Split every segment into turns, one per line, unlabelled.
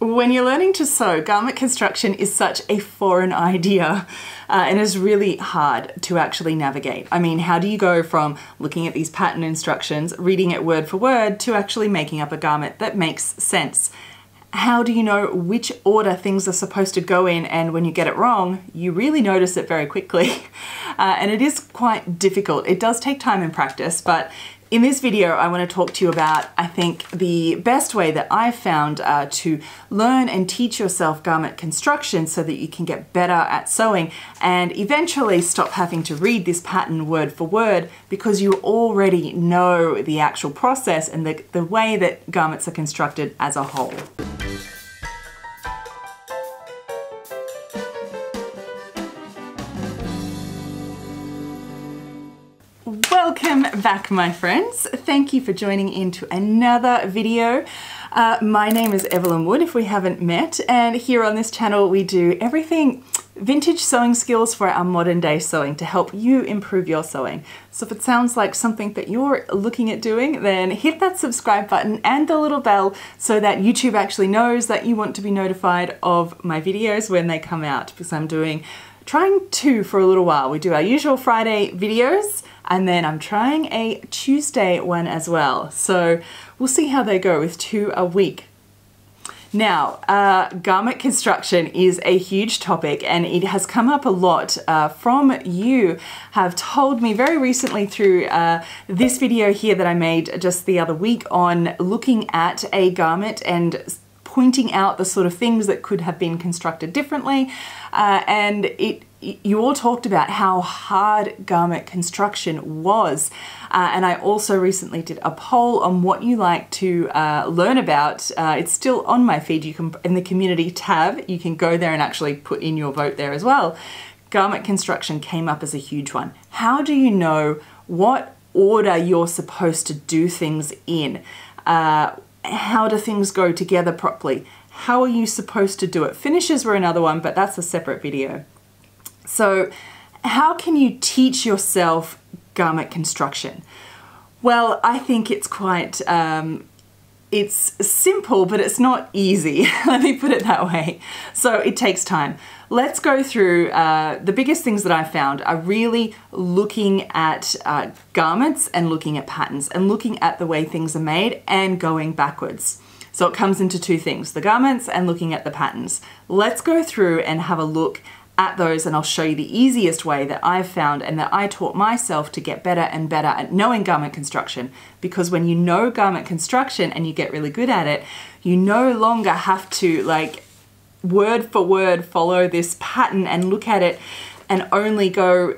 When you're learning to sew, garment construction is such a foreign idea and is really hard to actually navigate. I mean, how do you go from looking at these pattern instructions, reading it word for word, to actually making up a garment that makes sense? How do you know which order things are supposed to go in, and when you get it wrong, you really notice it very quickly. And it is quite difficult. It does take time and practice, but in this video, I want to talk to you about, I think, the best way that I've found to learn and teach yourself garment construction so that you can get better at sewing and eventually stop having to read this pattern word for word because you already know the actual process and the way that garments are constructed as a whole. Welcome back, my friends. Thank you for joining into another video. My name is Evelyn Wood, if we haven't met, and here on this channel we do everything vintage sewing skills for our modern day sewing to help you improve your sewing. So if it sounds like something that you're looking at doing, then hit that subscribe button and the little bell so that YouTube actually knows that you want to be notified of my videos when they come out, because I'm trying to for a little while. We do our usual Friday videos, and then I'm trying a Tuesday one as well. So we'll see how they go with 2 a week. Now, garment construction is a huge topic, and it has come up a lot from you have told me very recently through this video here that I made just the other week on looking at a garment and pointing out the sort of things that could have been constructed differently. You all talked about how hard garment construction was. And I also recently did a poll on what you like to learn about. It's still on my feed. You can, in the community tab, you can go there and actually put in your vote there as well. Garment construction came up as a huge one. How do you know what order you're supposed to do things in? How do things go together properly? How are you supposed to do it? Finishes were another one, but that's a separate video. So how can you teach yourself garment construction? Well, I think it's quite, it's simple, but it's not easy. Let me put it that way. So it takes time. Let's go through the biggest things that I found are really looking at garments and looking at patterns and looking at the way things are made and going backwards. So it comes into 2 things, the garments and looking at the patterns. Let's go through and have a look at those, and I'll show you the easiest way that I've found and that I taught myself to get better and better at knowing garment construction. Because when you know garment construction and you get really good at it, you no longer have to like word for word follow this pattern and look at it and only go,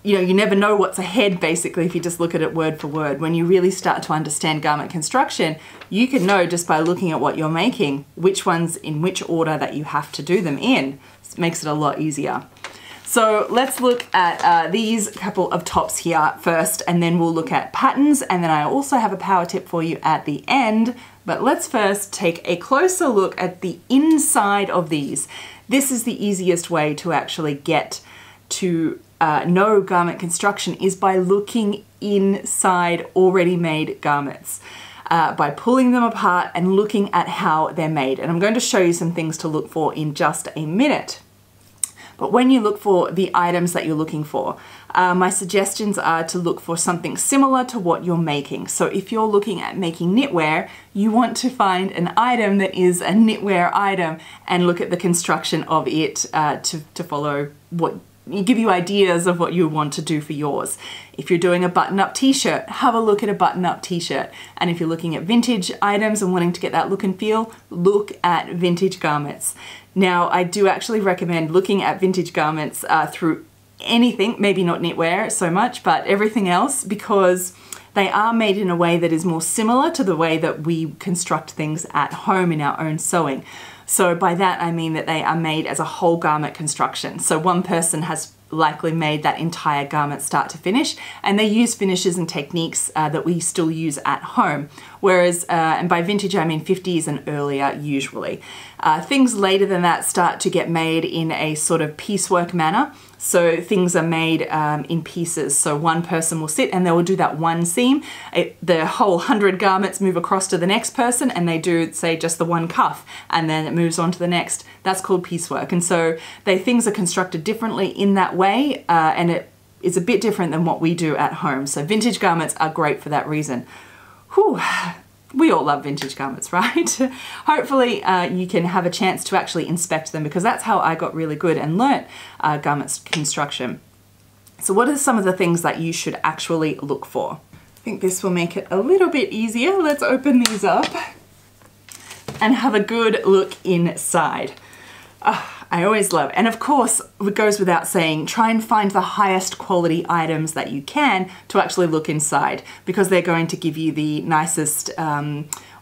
you know, you never know what's ahead basically if you just look at it word for word. When you really start to understand garment construction, you can know just by looking at what you're making which ones in which order that you have to do them in. It makes it a lot easier. So let's look at these couple of tops here first, and then we'll look at patterns, and then I also have a power tip for you at the end. But let's first take a closer look at the inside of these. This is the easiest way to actually get to know garment construction, is by looking inside already made garments, by pulling them apart and looking at how they're made. And I'm going to show you some things to look for in just a minute. But when you look for the items that you're looking for, my suggestions are to look for something similar to what you're making. So if you're looking at making knitwear, you want to find an item that is a knitwear item and look at the construction of it to follow what give you ideas of what you want to do for yours. If you're doing a button-up t-shirt, have a look at a button-up t-shirt. And if you're looking at vintage items and wanting to get that look and feel, look at vintage garments. Now, I do actually recommend looking at vintage garments through anything, maybe not knitwear so much, but everything else, because they are made in a way that is more similar to the way that we construct things at home in our own sewing. So by that I mean that they are made as a whole garment construction. So one person has likely made that entire garment start to finish, and they use finishes and techniques that we still use at home. Whereas, and by vintage I mean 50s and earlier usually. Things later than that start to get made in a sort of piecework manner. So things are made in pieces. So one person will sit and they will do that one seam. The whole 100 garments move across to the next person and they do, say, just the one cuff, and then it moves on to the next. That's called piecework. And so things are constructed differently in that way, and it is a bit different than what we do at home. So vintage garments are great for that reason. Whew. We all love vintage garments, right? Hopefully you can have a chance to actually inspect them, because that's how I got really good and learnt garments construction. So what are some of the things that you should actually look for? I think this will make it a little bit easier. Let's open these up and have a good look inside. I always love, and of course it goes without saying, try and find the highest quality items that you can to actually look inside, because they're going to give you the nicest,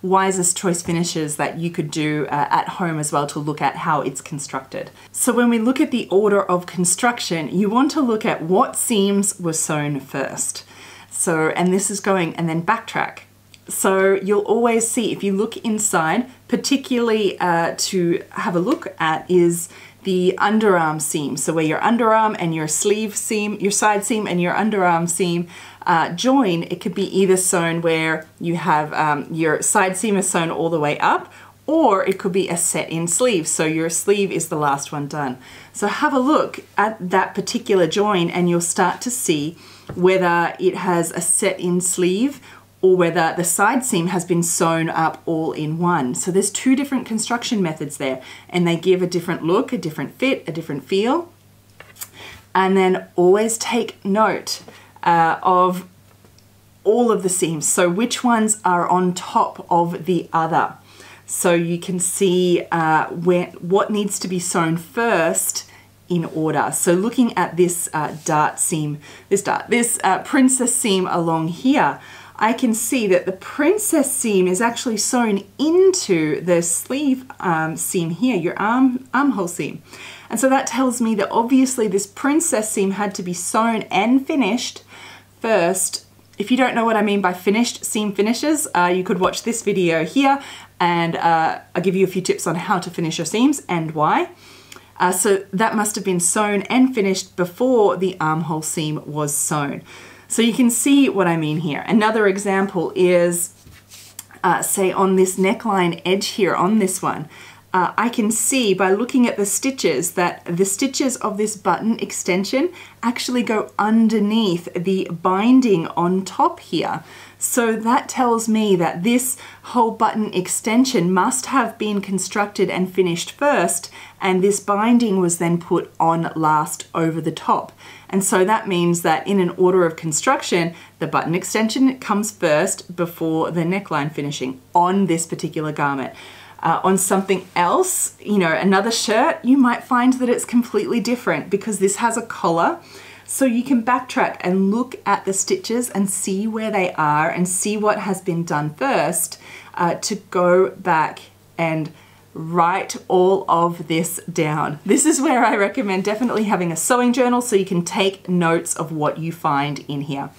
wisest choice finishes that you could do at home as well, to look at how it's constructed. So when we look at the order of construction, you want to look at what seams were sewn first. So, and this is going, and then backtrack. So you'll always see, if you look inside, particularly to have a look at is the underarm seam. So where your underarm and your sleeve seam, your side seam and your underarm seam join, it could be either sewn where you have your side seam is sewn all the way up, or it could be a set-in sleeve. So your sleeve is the last one done. So have a look at that particular join and you'll start to see whether it has a set-in sleeve or whether the side seam has been sewn up all in one. So there's two different construction methods there, and they give a different look, a different fit, a different feel. And then always take note of all of the seams. So which ones are on top of the other. So you can see what needs to be sewn first in order. So looking at this dart seam, this princess seam along here, I can see that the princess seam is actually sewn into the sleeve seam here, your armhole seam. And so that tells me that obviously this princess seam had to be sewn and finished first. If you don't know what I mean by finished seam finishes, you could watch this video here, and I'll give you a few tips on how to finish your seams and why. So that must have been sewn and finished before the armhole seam was sewn. So you can see what I mean here. Another example is, say on this neckline edge here on this one, I can see by looking at the stitches that the stitches of this button extension actually go underneath the binding on top here. So that tells me that this whole button extension must have been constructed and finished first, and this binding was then put on last over the top. And so that means that in an order of construction, the button extension comes first before the neckline finishing on this particular garment. On something else, you know, another shirt, you might find that it's completely different because this has a collar. So you can backtrack and look at the stitches and see where they are and see what has been done first, to go back and write all of this down. This is where I recommend definitely having a sewing journal so you can take notes of what you find in here.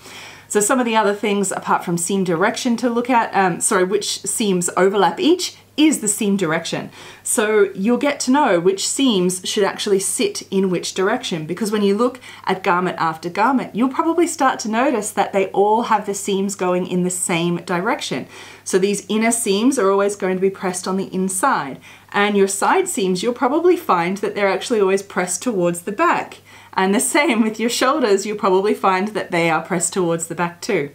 So some of the other things apart from seam direction to look at, which seams overlap each, is the seam direction. So you'll get to know which seams should actually sit in which direction, because when you look at garment after garment, you'll probably start to notice that they all have the seams going in the same direction. So these inner seams are always going to be pressed on the inside, and your side seams, you'll probably find that they're actually always pressed towards the back. And the same with your shoulders, you'll probably find that they are pressed towards the back too.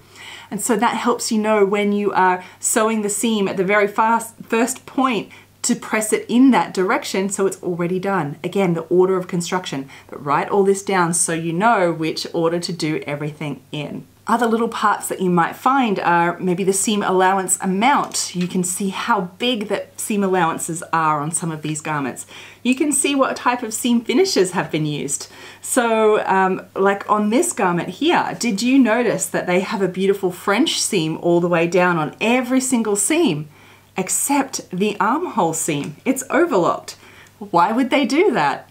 And so that helps you know when you are sewing the seam at the very first point to press it in that direction so it's already done. Again, the order of construction. But write all this down so you know which order to do everything in. Other little parts that you might find are maybe the seam allowance amount. You can see how big the seam allowances are on some of these garments. You can see what type of seam finishes have been used. So like on this garment here, did you notice that they have a beautiful French seam all the way down on every single seam except the armhole seam? It's overlocked. Why would they do that?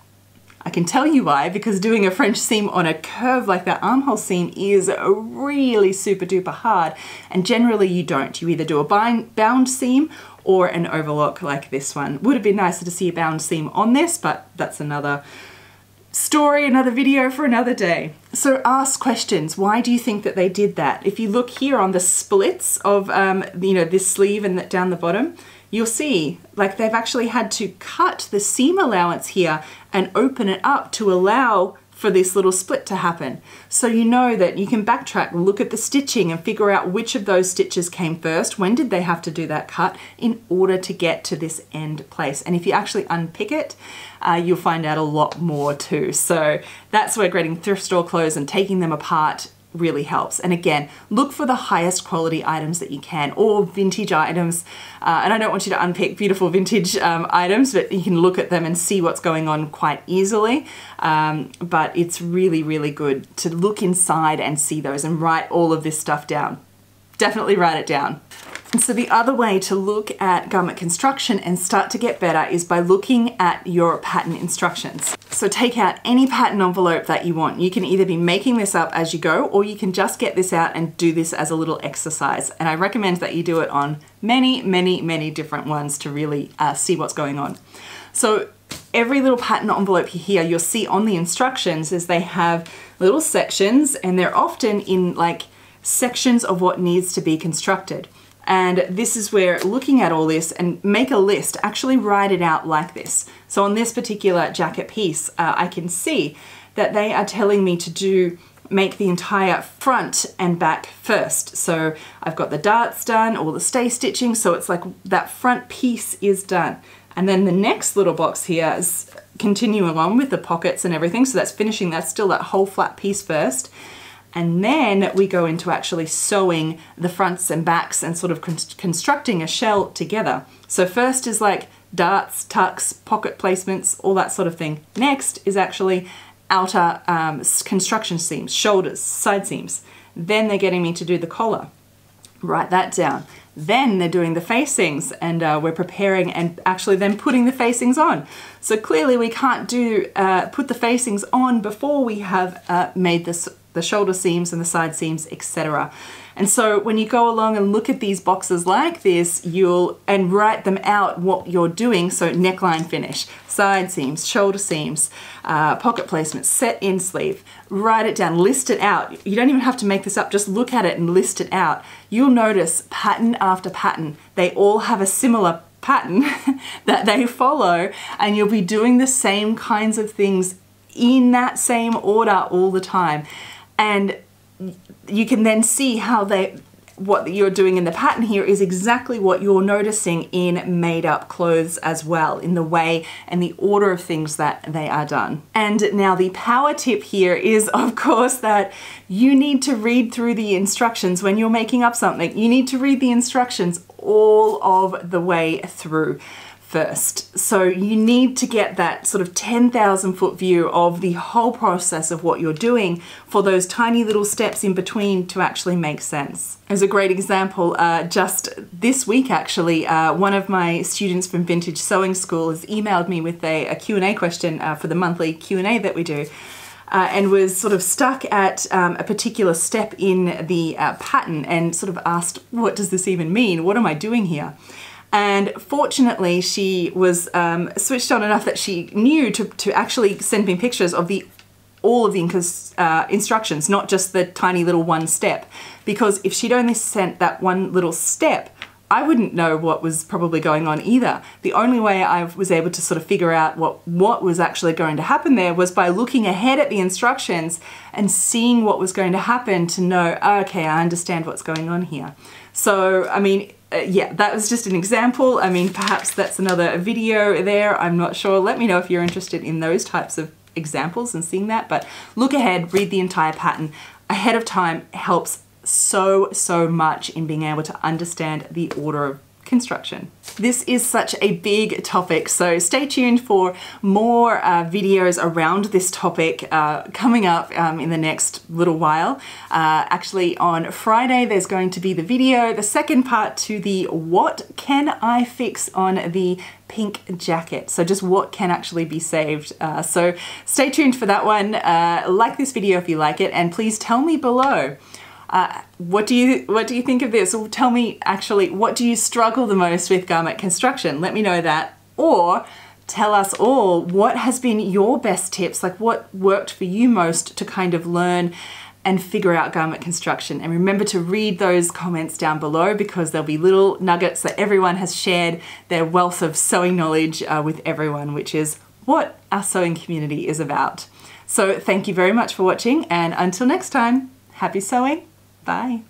I can tell you why, because doing a French seam on a curve like that armhole seam is really super duper hard, and generally you don't. You either do a bound seam or an overlock like this one. Would have been nicer to see a bound seam on this, but that's another story, another video for another day. So ask questions. Why do you think that they did that? If you look here on the splits of, you know, this sleeve and down the bottom, you'll see like they've actually had to cut the seam allowance here and open it up to allow for this little split to happen. So you know that you can backtrack, look at the stitching and figure out which of those stitches came first, when did they have to do that cut in order to get to this end place. And if you actually unpick it, you'll find out a lot more too. So that's where getting thrift store clothes and taking them apart really helps. And again, look for the highest quality items that you can, or vintage items. And I don't want you to unpick beautiful vintage items, but you can look at them and see what's going on quite easily. But it's really, really good to look inside and see those and write all of this stuff down. Definitely write it down. And so the other way to look at garment construction and start to get better is by looking at your pattern instructions. So take out any pattern envelope that you want. You can either be making this up as you go, or you can just get this out and do this as a little exercise. And I recommend that you do it on many, many, many different ones to really see what's going on. So every little pattern envelope here, you'll see on the instructions is they have little sections, and they're often in like sections of what needs to be constructed. And this is where looking at all this and make a list, actually write it out like this. So on this particular jacket piece, I can see that they are telling me to make the entire front and back first. So I've got the darts done, all the stay stitching, so it's like that front piece is done. And then the next little box here is continuing on with the pockets and everything, so that's finishing, that's still that whole flat piece first. And then we go into actually sewing the fronts and backs and sort of constructing a shell together. So first is like darts, tucks, pocket placements, all that sort of thing. Next is actually outer construction seams, shoulders, side seams. Then they're getting me to do the collar. Write that down. Then they're doing the facings, and we're preparing and actually then putting the facings on. So clearly we can't put the facings on before we have made the shoulder seams and the side seams, etc. And so when you go along and look at these boxes like this, and write them out what you're doing. So neckline finish, side seams, shoulder seams, pocket placements, set in sleeve, write it down, list it out. You don't even have to make this up, just look at it and list it out. You'll notice pattern after pattern, they all have a similar pattern that they follow, and you'll be doing the same kinds of things in that same order all the time. And you can then see how what you're doing in the pattern here is exactly what you're noticing in made up clothes as well, in the way and the order of things that they are done. And now the power tip here is, of course, that you need to read through the instructions when you're making up something. You need to read the instructions all of the way through first. So you need to get that sort of 10,000 foot view of the whole process of what you're doing for those tiny little steps in between to actually make sense. As a great example, just this week actually, one of my students from Vintage Sewing School has emailed me with a Q&A question for the monthly Q&A that we do. And was sort of stuck at a particular step in the pattern and sort of asked, what does this even mean? What am I doing here? And fortunately, she was switched on enough that she knew to actually send me pictures of all of the instructions, not just the tiny little one step. Because if she'd only sent that one little step, I wouldn't know what was probably going on either. The only way I was able to sort of figure out what was actually going to happen there was by looking ahead at the instructions and seeing what was going to happen to know, okay, I understand what's going on here. So, I mean, yeah, that was just an example. I mean, perhaps that's another video there. I'm not sure. Let me know if you're interested in those types of examples and seeing that. But look ahead, read the entire pattern ahead of time helps so much in being able to understand the order of construction. This is such a big topic, so stay tuned for more videos around this topic coming up in the next little while. Actually on Friday there's going to be the video, the second part to the what can I fix on the pink jacket. So just what can actually be saved. So stay tuned for that one. Like this video if you like it, and please tell me below what do you think of this? Or tell me actually, what do you struggle the most with garment construction? Let me know that. Or tell us all what has been your best tips, like what worked for you most to kind of learn and figure out garment construction. And remember to read those comments down below, because there'll be little nuggets that everyone has shared their wealth of sewing knowledge with everyone, which is what our sewing community is about. So thank you very much for watching, and until next time, happy sewing. Bye.